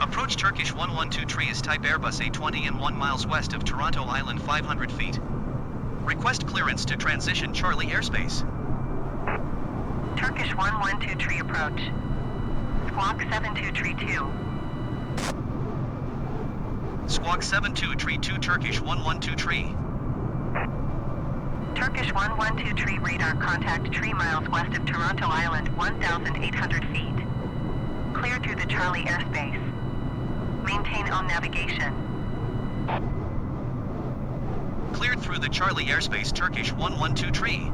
Approach Turkish 112 tree is type Airbus A20 and 1 miles west of Toronto Island 500 feet. Request clearance to transition Charlie airspace. Turkish 112 tree approach. Squawk 72 tree 2. Squawk 72 tree 2 Turkish 112 tree. Turkish 112 tree radar contact tree miles west of Toronto Island 1,800 feet. Clear through the Charlie airspace. Maintain on navigation. Cleared through the Charlie airspace Turkish 112 tree.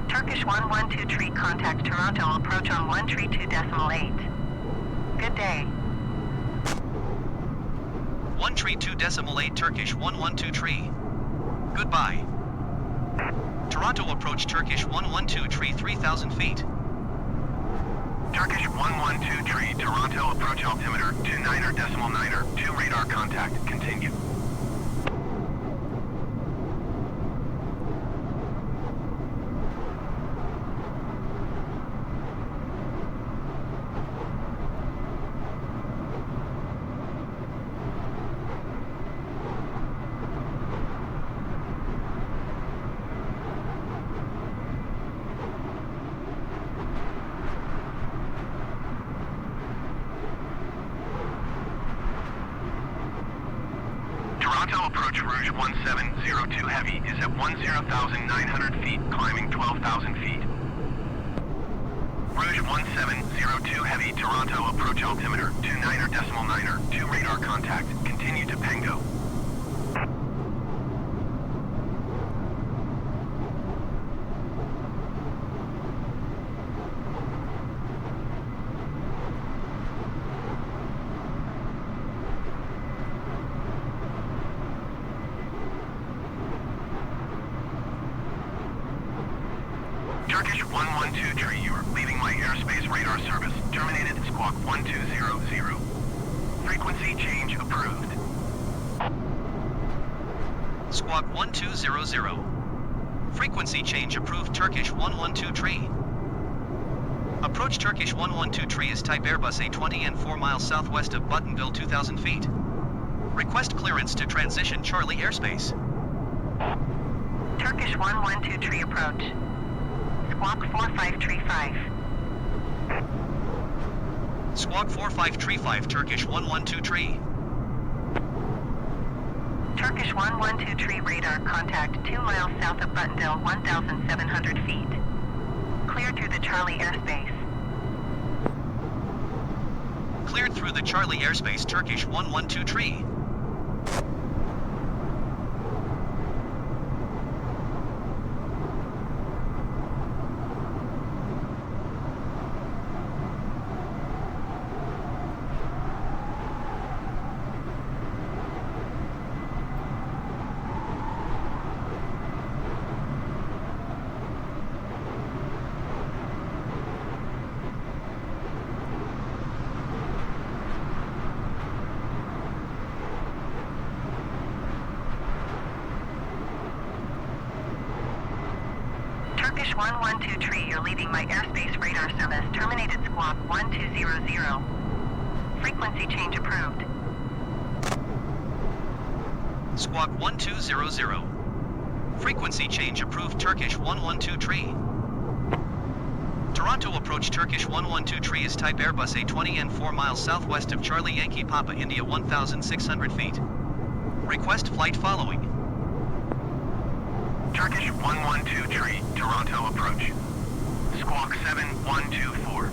Turkish 112 tree contact Toronto approach on 132.8. Good day. 132.8 Turkish 112 tree. Goodbye. Toronto approach Turkish 112 tree 3,000 feet. Turkish 112 tree, Toronto approach altimeter 29.9, 2 radar contact, continue. Toronto approach Rouge 1702 Heavy is at 10,900 feet, climbing 12,000 feet. Rouge 1702 Heavy, Toronto approach altimeter 29.9, 2 radar contact, continue to Pango. Turkish 112 tree, you are leaving my airspace radar service. Terminated squawk 1200. Frequency change approved. Squawk 1200. Frequency change approved Turkish 112 tree. Approach Turkish 112 tree is type Airbus A20 and 4 miles southwest of Buttonville 2,000 feet. Request clearance to transition Charlie airspace. Turkish 112 tree approach. Squawk 4535. Squawk 4535 Turkish 112 tree. Turkish 112 tree radar contact 2 miles south of Buttonville 1,700 feet. Clear through the Charlie airspace. Cleared through the Charlie airspace Turkish 112 tree. Turkish 112 tree, you're leaving my airspace radar service. Terminated squawk 1200. Frequency change approved. Squawk 1200. Frequency change approved Turkish 112 tree. Toronto approach Turkish 112 tree is type Airbus A20 and 4 miles southwest of Charlie Yankee Papa India 1,600 feet. Request flight following. Turkish 112 tree, Toronto approach. Squawk 7124.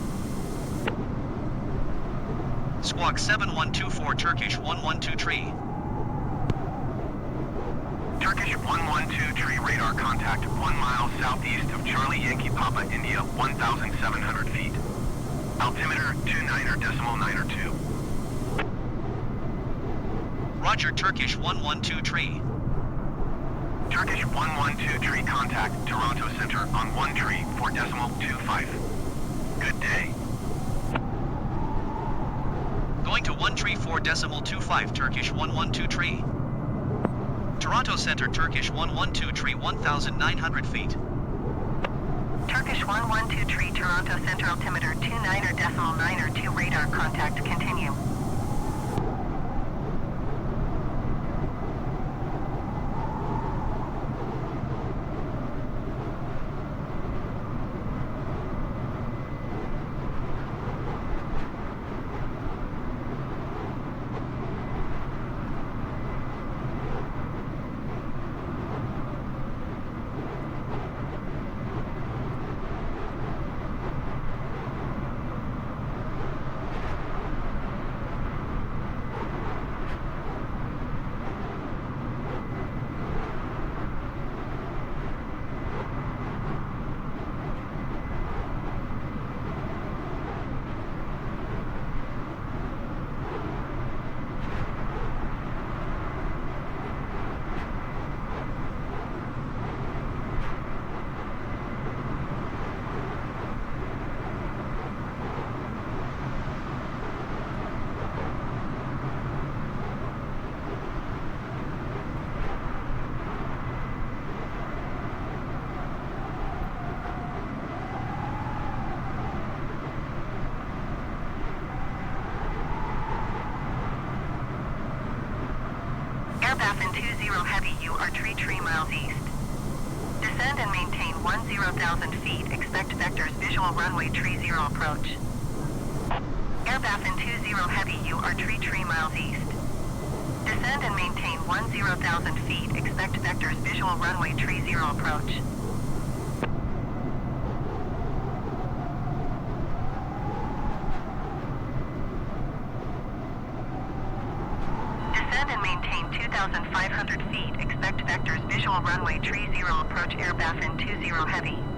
Squawk 7124 Turkish 112 tree. Turkish 112 tree radar contact 1 mile southeast of Charlie Yankee Papa India 1,700 feet. Altimeter 29.92. Roger Turkish 112 tree. Turkish 112 tree contact Toronto Center on 1 tree 4.25. Good day. Going to 1 tree 4.25 Turkish 112 tree. Toronto Center Turkish 112 tree 1,900 feet. Turkish Turkish 112 tree Toronto Center altimeter 29.902 radar contact continue. Airbaffin 20 Heavy, you are 3 miles east. Descend and maintain 10,000 feet. Expect vectors visual runway 30 approach. Airbaffin 20 Heavy, you are 3 miles east. Descend and maintain 10,000 feet. Expect vectors visual runway 30 approach. Descend and maintain 2,500 feet. Expect vectors visual runway 30 approach. Airbaffin 20 Heavy.